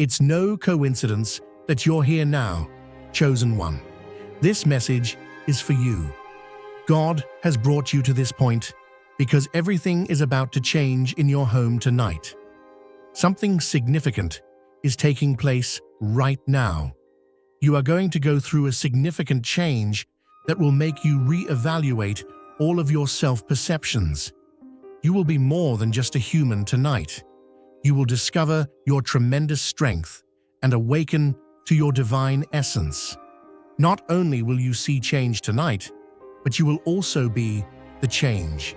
It's no coincidence that you're here now, chosen one. This message is for you. God has brought you to this point because everything is about to change in your home tonight. Something significant is taking place right now. You are going to go through a significant change that will make you re-evaluate all of your self-perceptions. You will be more than just a human tonight. You will discover your tremendous strength and awaken to your divine essence. Not only will you see change tonight, but you will also be the change.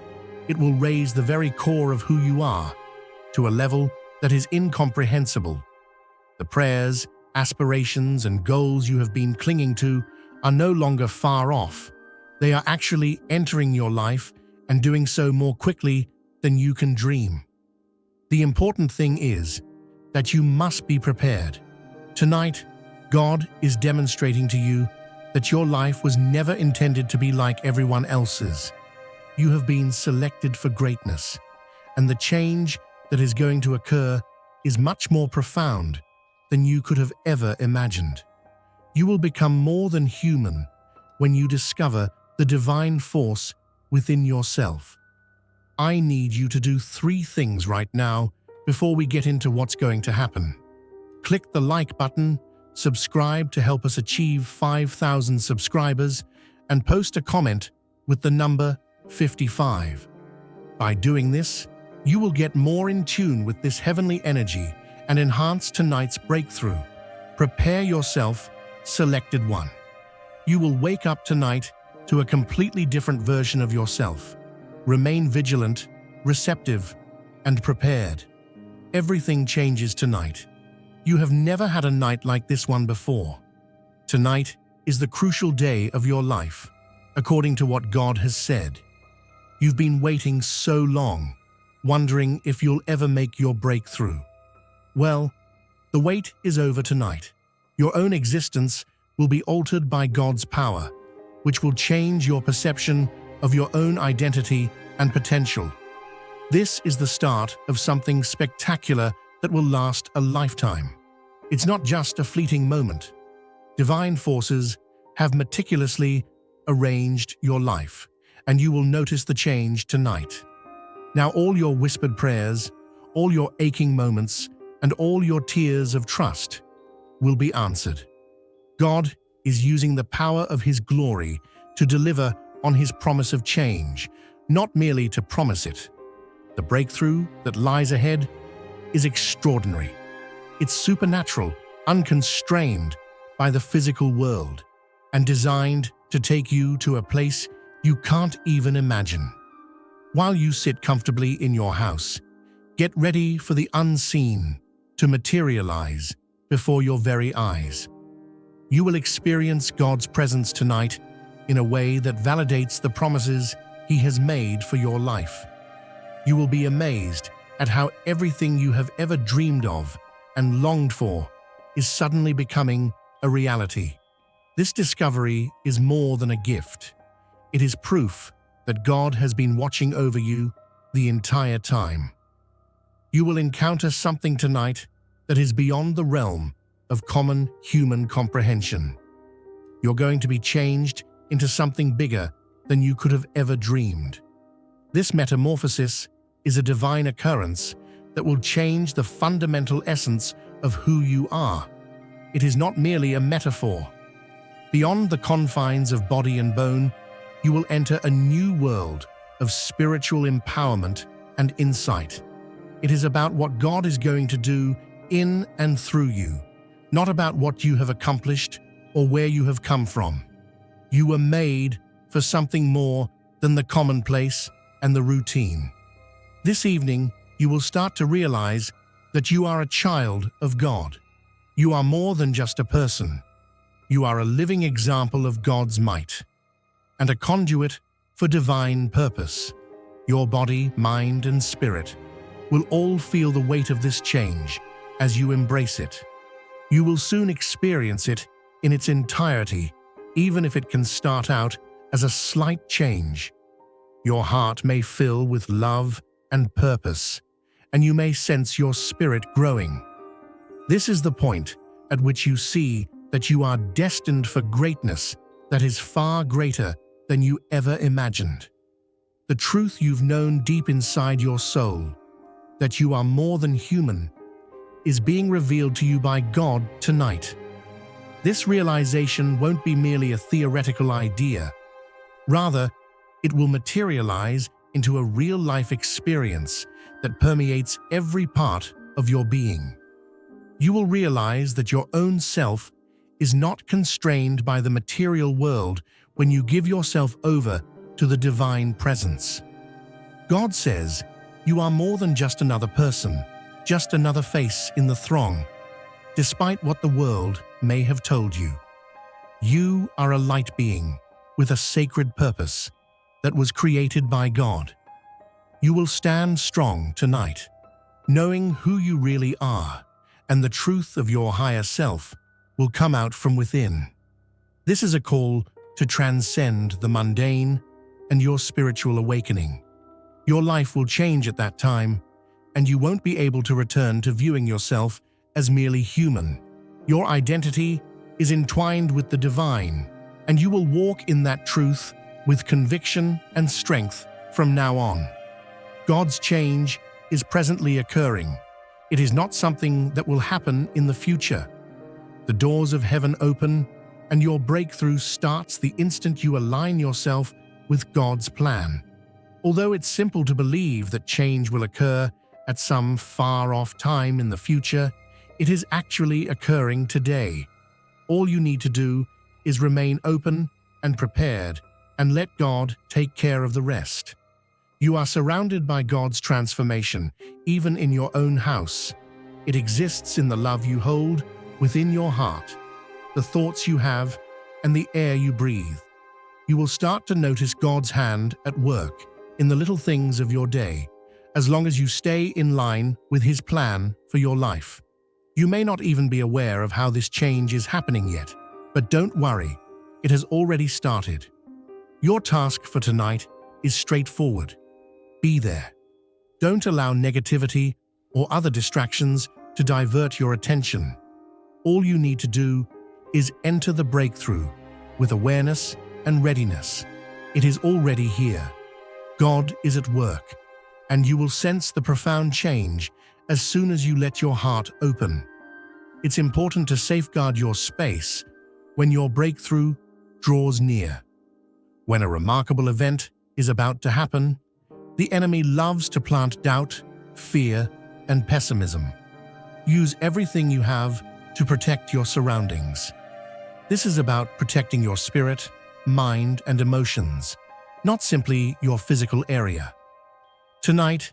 It will raise the very core of who you are to a level that is incomprehensible. The prayers, aspirations, and goals you have been clinging to are no longer far off. They are actually entering your life and doing so more quickly than you can dream. The important thing is that you must be prepared. Tonight, God is demonstrating to you that your life was never intended to be like everyone else's. You have been selected for greatness, and the change that is going to occur is much more profound than you could have ever imagined. You will become more than human when you discover the divine force within yourself. I need you to do 3 things right now before we get into what's going to happen. Click the like button, subscribe to help us achieve 5,000 subscribers, and post a comment with the number 55. By doing this, you will get more in tune with this heavenly energy and enhance tonight's breakthrough. Prepare yourself, selected one. You will wake up tonight to a completely different version of yourself. Remain vigilant, receptive, and prepared. Everything changes tonight. You have never had a night like this one before. Tonight is the crucial day of your life, according to what God has said. You've been waiting so long, wondering if you'll ever make your breakthrough. Well, the wait is over tonight. Your own existence will be altered by God's power, which will change your perception of your own identity and potential. This is the start of something spectacular that will last a lifetime. It's not just a fleeting moment. Divine forces have meticulously arranged your life, and you will notice the change tonight. Now all your whispered prayers, all your aching moments, and all your tears of trust will be answered. God is using the power of His glory to deliver on His promise of change, not merely to promise it. The breakthrough that lies ahead is extraordinary. It's supernatural, unconstrained by the physical world, and designed to take you to a place you can't even imagine. While you sit comfortably in your house, get ready for the unseen to materialize before your very eyes. You will experience God's presence tonight in a way that validates the promises He has made for your life. You will be amazed at how everything you have ever dreamed of and longed for is suddenly becoming a reality. This discovery is more than a gift. It is proof that God has been watching over you the entire time. You will encounter something tonight that is beyond the realm of common human comprehension. You're going to be changed into something bigger than you could have ever dreamed. This metamorphosis is a divine occurrence that will change the fundamental essence of who you are. It is not merely a metaphor. Beyond the confines of body and bone, you will enter a new world of spiritual empowerment and insight. It is about what God is going to do in and through you, not about what you have accomplished or where you have come from. You were made for something more than the commonplace and the routine. This evening, you will start to realize that you are a child of God. You are more than just a person. You are a living example of God's might and a conduit for divine purpose. Your body, mind, and spirit will all feel the weight of this change as you embrace it. You will soon experience it in its entirety, even if it can start out as a slight change. Your heart may fill with love and purpose, and you may sense your spirit growing. This is the point at which you see that you are destined for greatness that is far greater than you ever imagined. The truth you've known deep inside your soul, that you are more than human, is being revealed to you by God tonight. This realization won't be merely a theoretical idea. Rather, it will materialize into a real-life experience that permeates every part of your being. You will realize that your own self is not constrained by the material world when you give yourself over to the divine presence. God says, you are more than just another person, just another face in the throng. Despite what the world may have told you, you are a light being with a sacred purpose that was created by God. You will stand strong tonight, knowing who you really are, and the truth of your higher self will come out from within. This is a call to transcend the mundane and your spiritual awakening. Your life will change at that time, and you won't be able to return to viewing yourself as merely human. Your identity is entwined with the divine, and you will walk in that truth with conviction and strength from now on. God's change is presently occurring. It is not something that will happen in the future. The doors of heaven open, and your breakthrough starts the instant you align yourself with God's plan. Although it's simple to believe that change will occur at some far-off time in the future, it is actually occurring today. All you need to do is remain open and prepared and let God take care of the rest. You are surrounded by God's transformation, even in your own house. It exists in the love you hold within your heart, the thoughts you have, and the air you breathe. You will start to notice God's hand at work in the little things of your day, as long as you stay in line with His plan for your life. You may not even be aware of how this change is happening yet, but don't worry, it has already started. Your task for tonight is straightforward. Be there. Don't allow negativity or other distractions to divert your attention. All you need to do is enter the breakthrough with awareness and readiness. It is already here. God is at work, and you will sense the profound change as soon as you let your heart open. It's important to safeguard your space when your breakthrough draws near. When a remarkable event is about to happen, the enemy loves to plant doubt, fear, and pessimism. Use everything you have to protect your surroundings. This is about protecting your spirit, mind, and emotions, not simply your physical area. Tonight,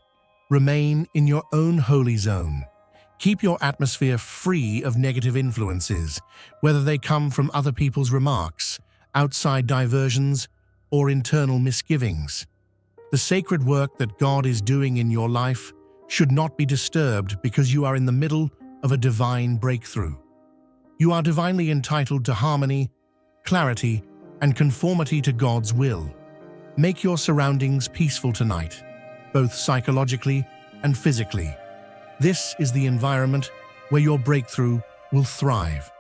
remain in your own holy zone. Keep your atmosphere free of negative influences, whether they come from other people's remarks, outside diversions, or internal misgivings. The sacred work that God is doing in your life should not be disturbed because you are in the middle of a divine breakthrough. You are divinely entitled to harmony, clarity, and conformity to God's will. Make your surroundings peaceful tonight, both psychologically and physically. This is the environment where your breakthrough will thrive.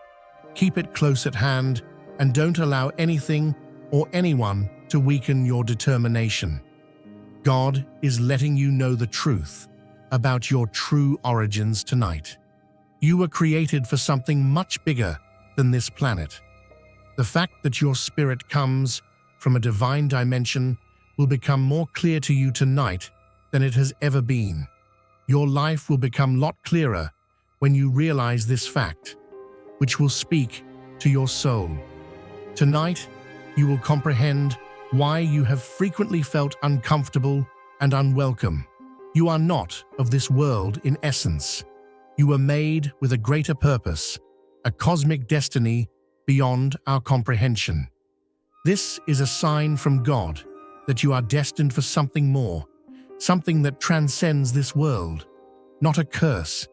Keep it close at hand and don't allow anything or anyone to weaken your determination. God is letting you know the truth about your true origins tonight. You were created for something much bigger than this planet. The fact that your spirit comes from a divine dimension will become more clear to you tonight than it has ever been. Your life will become a lot clearer when you realize this fact, which will speak to your soul. Tonight, you will comprehend why you have frequently felt uncomfortable and unwelcome. You are not of this world in essence. You were made with a greater purpose, a cosmic destiny beyond our comprehension. This is a sign from God that you are destined for something more, something that transcends this world, not a curse.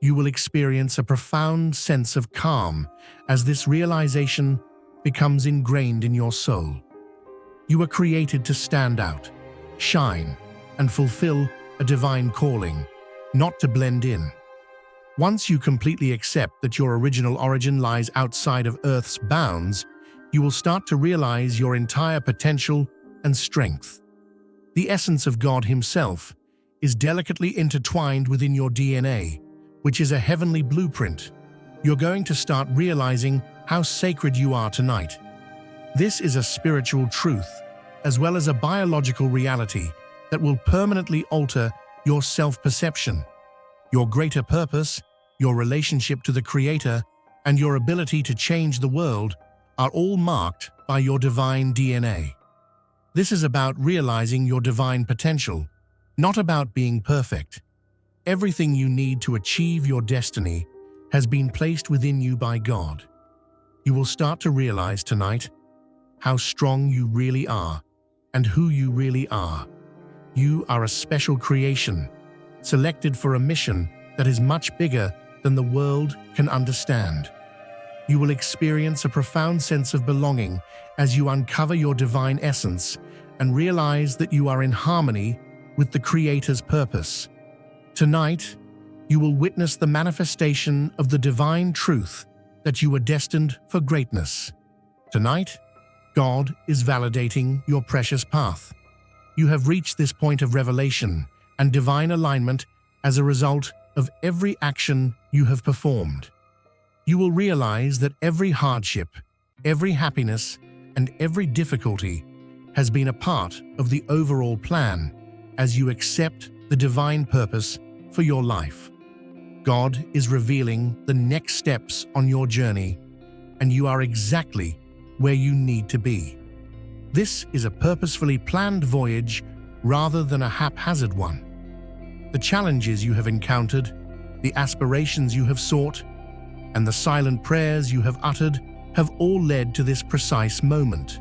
You will experience a profound sense of calm as this realization becomes ingrained in your soul. You were created to stand out, shine, and fulfill a divine calling, not to blend in. Once you completely accept that your original origin lies outside of Earth's bounds, you will start to realize your entire potential and strength. The essence of God Himself is delicately intertwined within your DNA, which is a heavenly blueprint. You're going to start realizing how sacred you are tonight. This is a spiritual truth, as well as a biological reality that will permanently alter your self-perception. Your greater purpose, your relationship to the Creator, and your ability to change the world are all marked by your divine DNA. This is about realizing your divine potential, not about being perfect. Everything you need to achieve your destiny has been placed within you by God. You will start to realize tonight how strong you really are and who you really are. You are a special creation, selected for a mission that is much bigger than the world can understand. You will experience a profound sense of belonging as you uncover your divine essence and realize that you are in harmony with the Creator's purpose. Tonight, you will witness the manifestation of the divine truth that you are destined for greatness. Tonight, God is validating your precious path. You have reached this point of revelation and divine alignment as a result of every action you have performed. You will realize that every hardship, every happiness, and every difficulty has been a part of the overall plan as you accept the divine purpose for your life. God is revealing the next steps on your journey, and you are exactly where you need to be. This is a purposefully planned voyage rather than a haphazard one. The challenges you have encountered, the aspirations you have sought, and the silent prayers you have uttered have all led to this precise moment.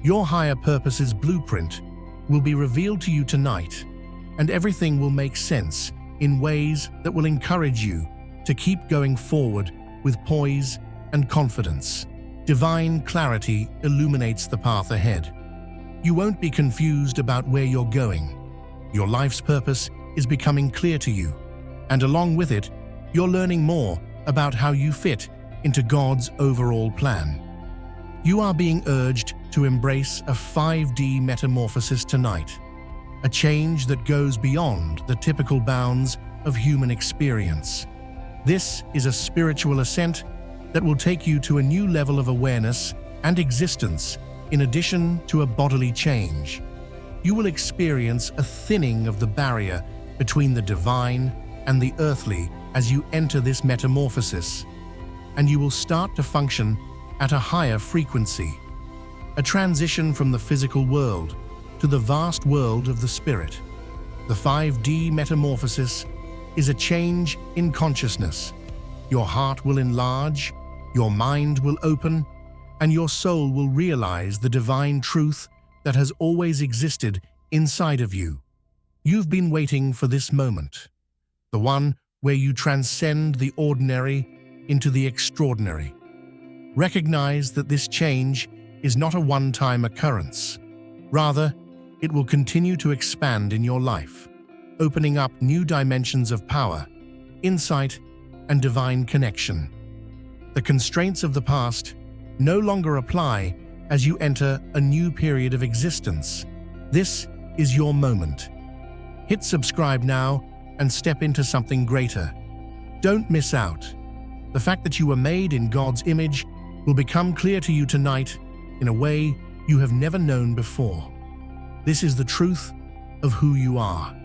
Your higher purpose's blueprint will be revealed to you tonight, and everything will make sense in ways that will encourage you to keep going forward with poise and confidence. Divine clarity illuminates the path ahead. You won't be confused about where you're going. Your life's purpose is becoming clear to you, and along with it, you're learning more about how you fit into God's overall plan. You are being urged to embrace a 5D metamorphosis tonight, a change that goes beyond the typical bounds of human experience. This is a spiritual ascent that will take you to a new level of awareness and existence in addition to a bodily change. You will experience a thinning of the barrier between the divine and the earthly as you enter this metamorphosis, and you will start to function at a higher frequency, a transition from the physical world to the vast world of the spirit. The 5D metamorphosis is a change in consciousness. Your heart will enlarge, your mind will open, and your soul will realize the divine truth that has always existed inside of you. You've been waiting for this moment, the one where you transcend the ordinary into the extraordinary. Recognize that this change is not a one-time occurrence. Rather, it will continue to expand in your life, opening up new dimensions of power, insight, and divine connection. The constraints of the past no longer apply as you enter a new period of existence. This is your moment. Hit subscribe now and step into something greater. Don't miss out. The fact that you were made in God's image will become clear to you tonight in a way you have never known before. This is the truth of who you are.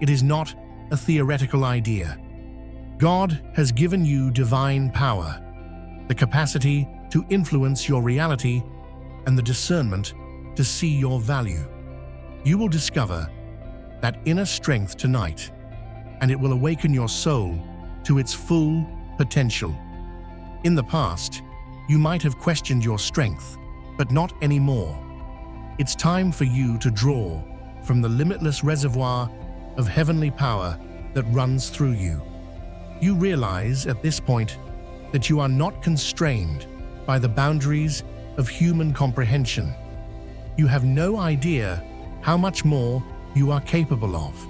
It is not a theoretical idea. God has given you divine power, the capacity to influence your reality, and the discernment to see your value. You will discover that inner strength tonight, and it will awaken your soul to its full potential. In the past, you might have questioned your strength, but not anymore. It's time for you to draw from the limitless reservoir of heavenly power that runs through you. You realize at this point that you are not constrained by the boundaries of human comprehension. You have no idea how much more you are capable of.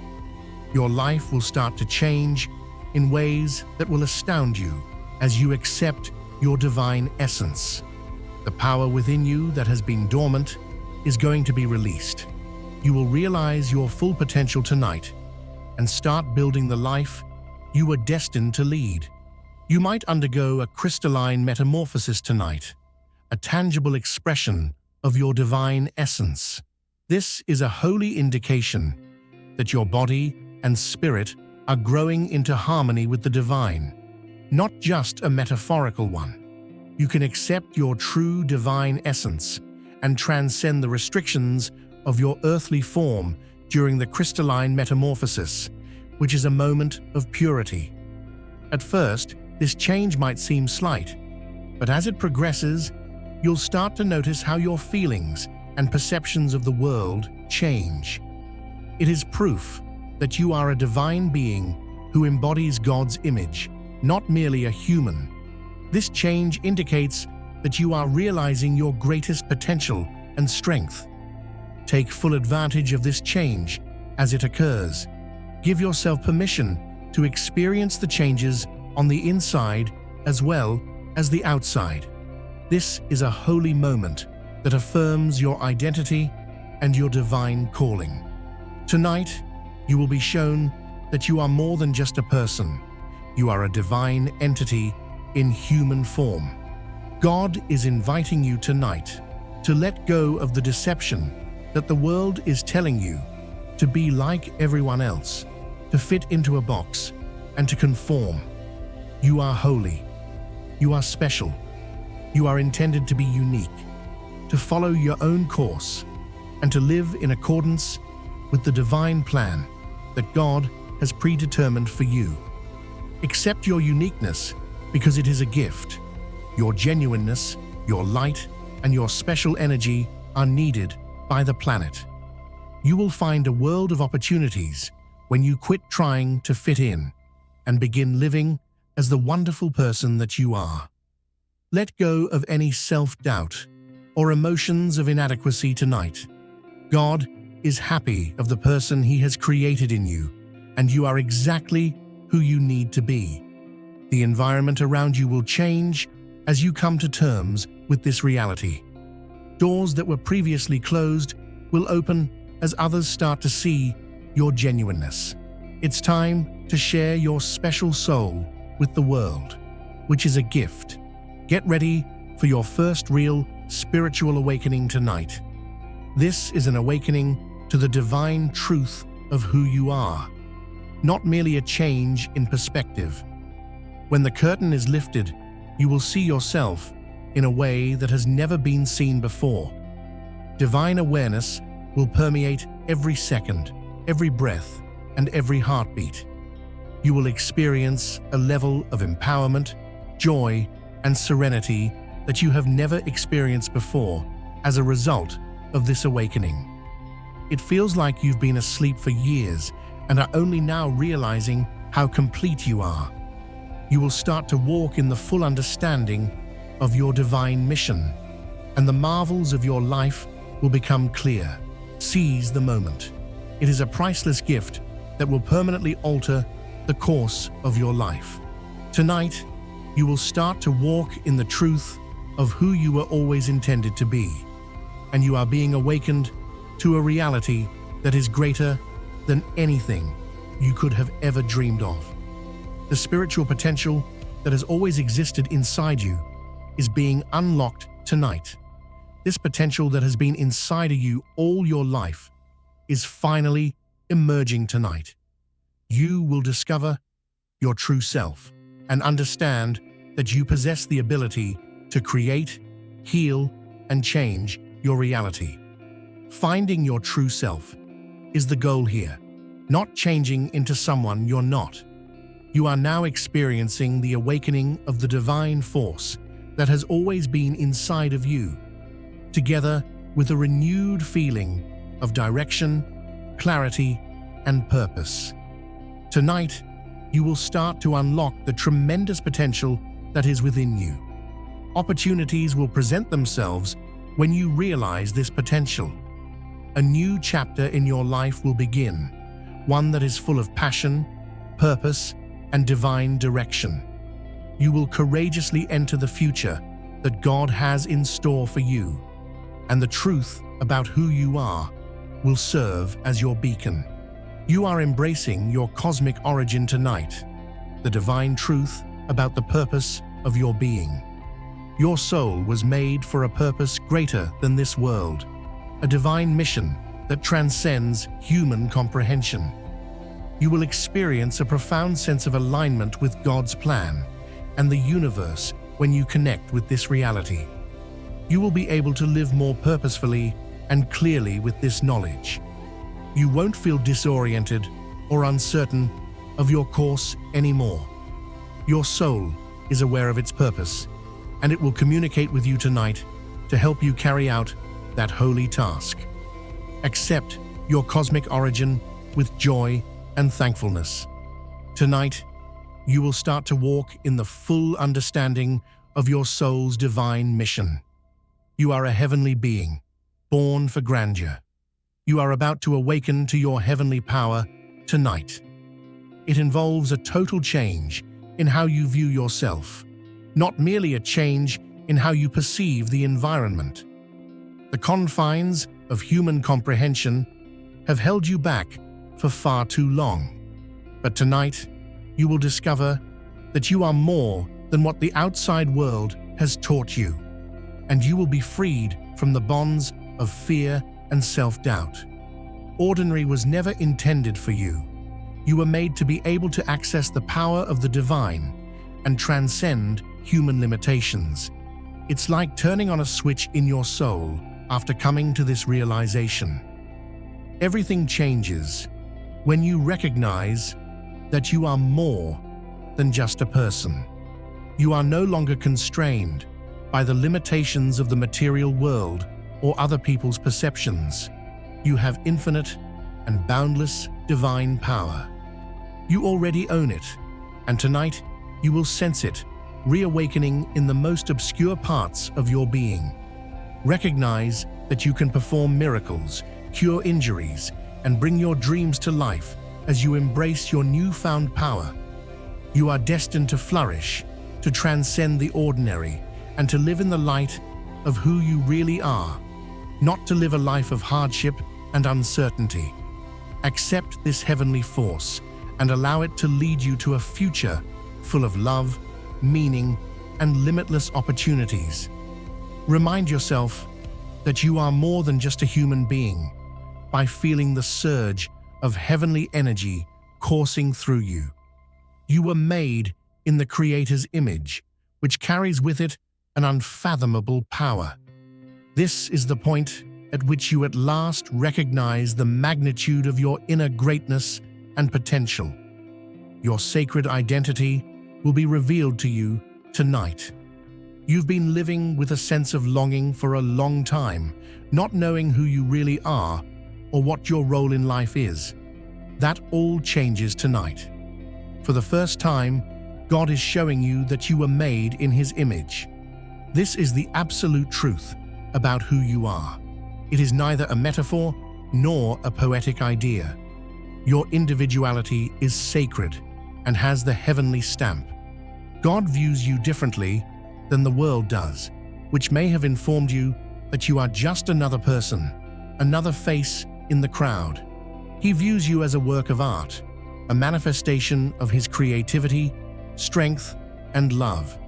Your life will start to change in ways that will astound you as you accept your divine essence. The power within you that has been dormant is going to be released. You will realize your full potential tonight and start building the life you were destined to lead. You might undergo a crystalline metamorphosis tonight, a tangible expression of your divine essence. This is a holy indication that your body and spirit are growing into harmony with the divine, not just a metaphorical one. You can accept your true divine essence and transcend the restrictions of your earthly form during the crystalline metamorphosis, which is a moment of purity. At first, this change might seem slight, but as it progresses, you'll start to notice how your feelings and perceptions of the world change. It is proof that you are a divine being who embodies God's image, not merely a human. This change indicates that you are realizing your greatest potential and strength. Take full advantage of this change as it occurs. Give yourself permission to experience the changes on the inside as well as the outside. This is a holy moment that affirms your identity and your divine calling. Tonight, you will be shown that you are more than just a person. You are a divine entity in human form. God is inviting you tonight to let go of the deception that the world is telling you to be like everyone else, to fit into a box, and to conform. You are holy. You are special. You are intended to be unique, to follow your own course, and to live in accordance with the divine plan that God has predetermined for you. Accept your uniqueness because it is a gift. Your genuineness, your light, and your special energy are needed by the planet. You will find a world of opportunities when you quit trying to fit in and begin living as the wonderful person that you are. Let go of any self-doubt or emotions of inadequacy tonight. God is happy of the person He has created in you, and you are exactly who you need to be. The environment around you will change as you come to terms with this reality. Doors that were previously closed will open as others start to see your genuineness. It's time to share your special soul with the world, which is a gift. Get ready for your first real spiritual awakening tonight. This is an awakening to the divine truth of who you are, not merely a change in perspective. When the curtain is lifted, you will see yourself in a way that has never been seen before. Divine awareness will permeate every second, every breath, and every heartbeat. You will experience a level of empowerment, joy, and serenity that you have never experienced before as a result of this awakening. It feels like you've been asleep for years and are only now realizing how complete you are. You will start to walk in the full understanding of your divine mission, and the marvels of your life will become clear. Seize the moment. It is a priceless gift that will permanently alter the course of your life. Tonight, you will start to walk in the truth of who you were always intended to be, and you are being awakened to a reality that is greater than anything you could have ever dreamed of. The spiritual potential that has always existed inside you is being unlocked tonight. This potential that has been inside of you all your life is finally emerging tonight. You will discover your true self and understand that you possess the ability to create, heal, and change your reality. Finding your true self is the goal here, not changing into someone you're not. You are now experiencing the awakening of the divine force that has always been inside of you, together with a renewed feeling of direction, clarity, and purpose. Tonight, you will start to unlock the tremendous potential that is within you. Opportunities will present themselves when you realize this potential. A new chapter in your life will begin, one that is full of passion, purpose, and divine direction. You will courageously enter the future that God has in store for you, and the truth about who you are will serve as your beacon. You are embracing your cosmic origin tonight, the divine truth about the purpose of your being. Your soul was made for a purpose greater than this world, a divine mission that transcends human comprehension. You will experience a profound sense of alignment with God's plan and the universe when you connect with this reality. You will be able to live more purposefully and clearly with this knowledge. You won't feel disoriented or uncertain of your course anymore. Your soul is aware of its purpose, and it will communicate with you tonight to help you carry out that holy task. Accept your cosmic origin with joy and thankfulness. Tonight, you will start to walk in the full understanding of your soul's divine mission. You are a heavenly being, born for grandeur. You are about to awaken to your heavenly power tonight. It involves a total change in how you view yourself, not merely a change in how you perceive the environment. The confines of human comprehension have held you back for far too long. But tonight, you will discover that you are more than what the outside world has taught you, and you will be freed from the bonds of fear and self-doubt. Ordinary was never intended for you. You were made to be able to access the power of the divine and transcend human limitations. It's like turning on a switch in your soul after coming to this realization. Everything changes when you recognize that you are more than just a person. You are no longer constrained by the limitations of the material world or other people's perceptions. You have infinite and boundless divine power. You already own it, and tonight you will sense it reawakening in the most obscure parts of your being. Recognize that you can perform miracles, cure injuries, and bring your dreams to life as you embrace your newfound power. You are destined to flourish, to transcend the ordinary, and to live in the light of who you really are, not to live a life of hardship and uncertainty. Accept this heavenly force and allow it to lead you to a future full of love, meaning, and limitless opportunities. Remind yourself that you are more than just a human being by feeling the surge of heavenly energy coursing through you. You were made in the Creator's image, which carries with it an unfathomable power. This is the point at which you at last recognize the magnitude of your inner greatness and potential. Your sacred identity will be revealed to you tonight. You've been living with a sense of longing for a long time, not knowing who you really are or what your role in life is. That all changes tonight. For the first time, God is showing you that you were made in His image. This is the absolute truth about who you are. It is neither a metaphor nor a poetic idea. Your individuality is sacred and has the heavenly stamp. God views you differently than the world does, which may have informed you that you are just another person, another face in the crowd. He views you as a work of art, a manifestation of His creativity, strength, and love.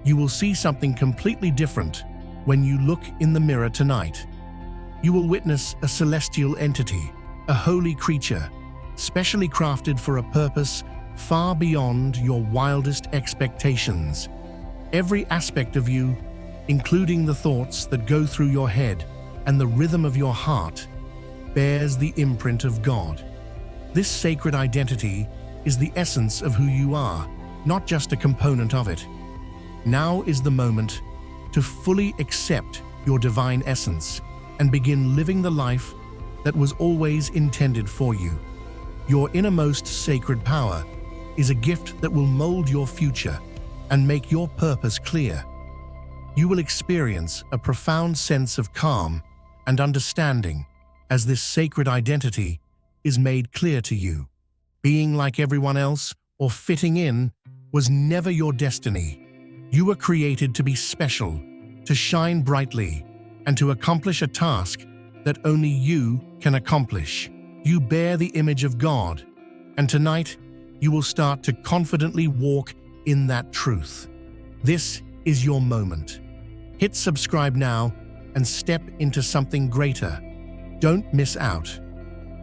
You will see something completely different when you look in the mirror tonight. You will witness a celestial entity, a holy creature, specially crafted for a purpose far beyond your wildest expectations. Every aspect of you, including the thoughts that go through your head and the rhythm of your heart, bears the imprint of God. This sacred identity is the essence of who you are, not just a component of it. Now is the moment to fully accept your divine essence and begin living the life that was always intended for you. Your innermost sacred power is a gift that will mold your future and make your purpose clear. You will experience a profound sense of calm and understanding as this sacred identity is made clear to you. Being like everyone else or fitting in was never your destiny. You were created to be special, to shine brightly, and to accomplish a task that only you can accomplish. You bear the image of God, and tonight you will start to confidently walk in that truth. This is your moment. Hit subscribe now and step into something greater. Don't miss out.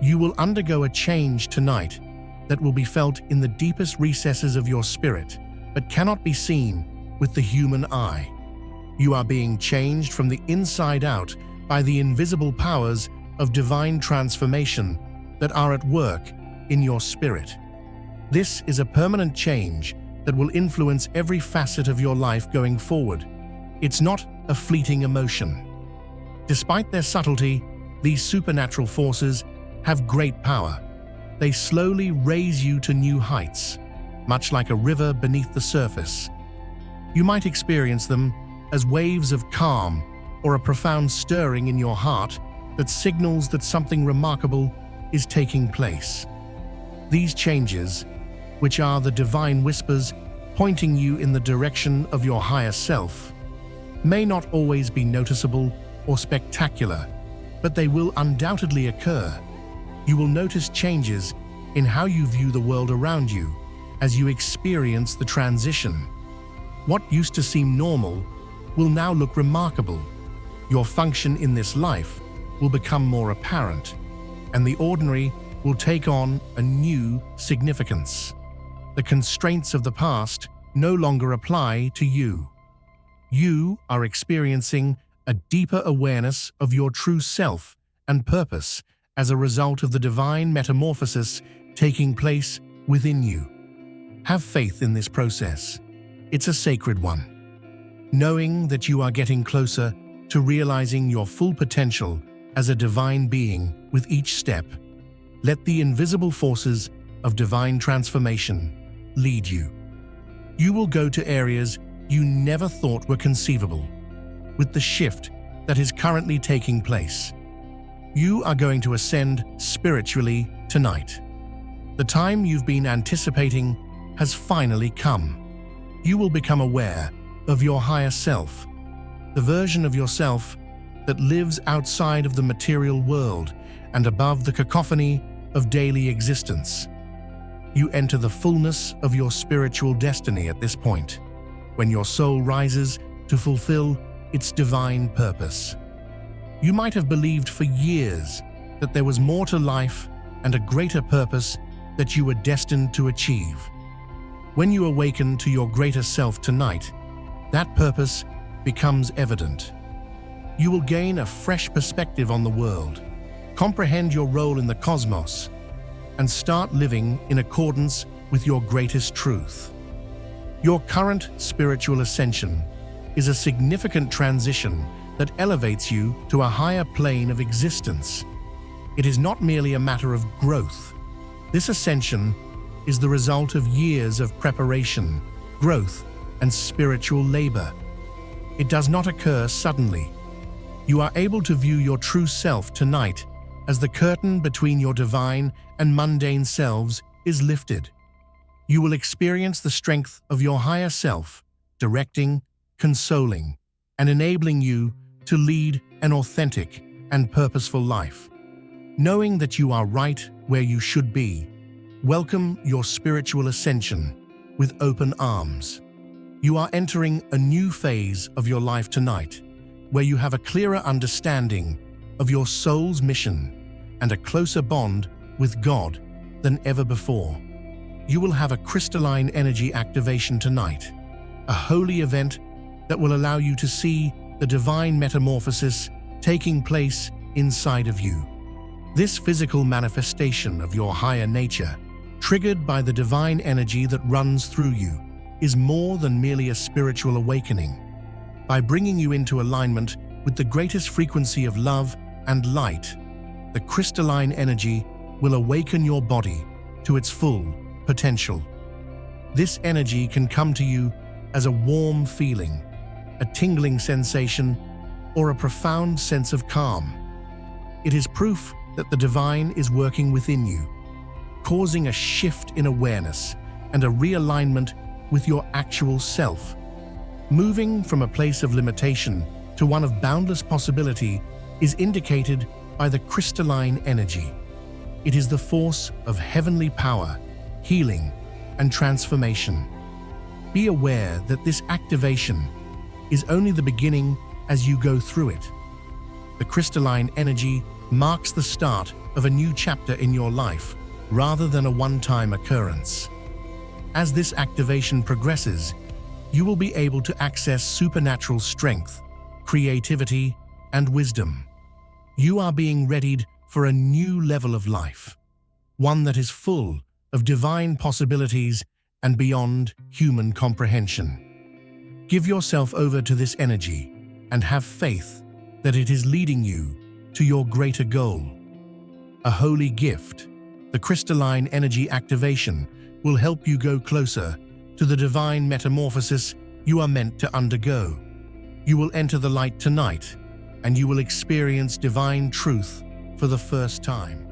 You will undergo a change tonight that will be felt in the deepest recesses of your spirit, but cannot be seen with the human eye. You are being changed from the inside out by the invisible powers of divine transformation that are at work in your spirit. This is a permanent change that will influence every facet of your life going forward. It's not a fleeting emotion. Despite their subtlety, these supernatural forces have great power. They slowly raise you to new heights, much like a river beneath the surface. You might experience them as waves of calm or a profound stirring in your heart that signals that something remarkable is taking place. These changes, which are the divine whispers pointing you in the direction of your higher self, may not always be noticeable or spectacular, but they will undoubtedly occur. You will notice changes in how you view the world around you as you experience the transition. What used to seem normal will now look remarkable. Your function in this life will become more apparent, and the ordinary will take on a new significance. The constraints of the past no longer apply to you. You are experiencing a deeper awareness of your true self and purpose as a result of the divine metamorphosis taking place within you. Have faith in this process. It's a sacred one. Knowing that you are getting closer to realizing your full potential as a divine being with each step, let the invisible forces of divine transformation lead you. You will go to areas you never thought were conceivable. With the shift that is currently taking place, you are going to ascend spiritually tonight. The time you've been anticipating has finally come. You will become aware of your higher self, the version of yourself that lives outside of the material world and above the cacophony of daily existence. You enter the fullness of your spiritual destiny at this point, when your soul rises to fulfill its divine purpose. You might have believed for years that there was more to life and a greater purpose that you were destined to achieve. When you awaken to your greater self tonight, that purpose becomes evident. You will gain a fresh perspective on the world, comprehend your role in the cosmos, and start living in accordance with your greatest truth. Your current spiritual ascension is a significant transition that elevates you to a higher plane of existence. It is not merely a matter of growth. This ascension is the result of years of preparation, growth, and spiritual labor. It does not occur suddenly. You are able to view your true self tonight as the curtain between your divine and mundane selves is lifted. You will experience the strength of your higher self, directing, consoling, and enabling you to lead an authentic and purposeful life. Knowing that you are right where you should be, welcome your spiritual ascension with open arms. You are entering a new phase of your life tonight, where you have a clearer understanding of your soul's mission and a closer bond with God than ever before. You will have a crystalline energy activation tonight, a holy event that will allow you to see the divine metamorphosis taking place inside of you. This physical manifestation of your higher nature, triggered by the divine energy that runs through you, is more than merely a spiritual awakening. By bringing you into alignment with the greatest frequency of love and light, the crystalline energy will awaken your body to its full potential. This energy can come to you as a warm feeling, a tingling sensation, or a profound sense of calm. It is proof that the divine is working within you, causing a shift in awareness and a realignment with your actual self. Moving from a place of limitation to one of boundless possibility is indicated by the crystalline energy. It is the force of heavenly power, healing, and transformation. Be aware that this activation is only the beginning as you go through it. The crystalline energy marks the start of a new chapter in your life, rather than a one-time occurrence. As this activation progresses, you will be able to access supernatural strength, creativity, and wisdom. You are being readied for a new level of life, one that is full of divine possibilities and beyond human comprehension. Give yourself over to this energy and have faith that it is leading you to your greater goal. A holy gift, the crystalline energy activation will help you go closer to the divine metamorphosis you are meant to undergo. You will enter the light tonight, and you will experience divine truth for the first time.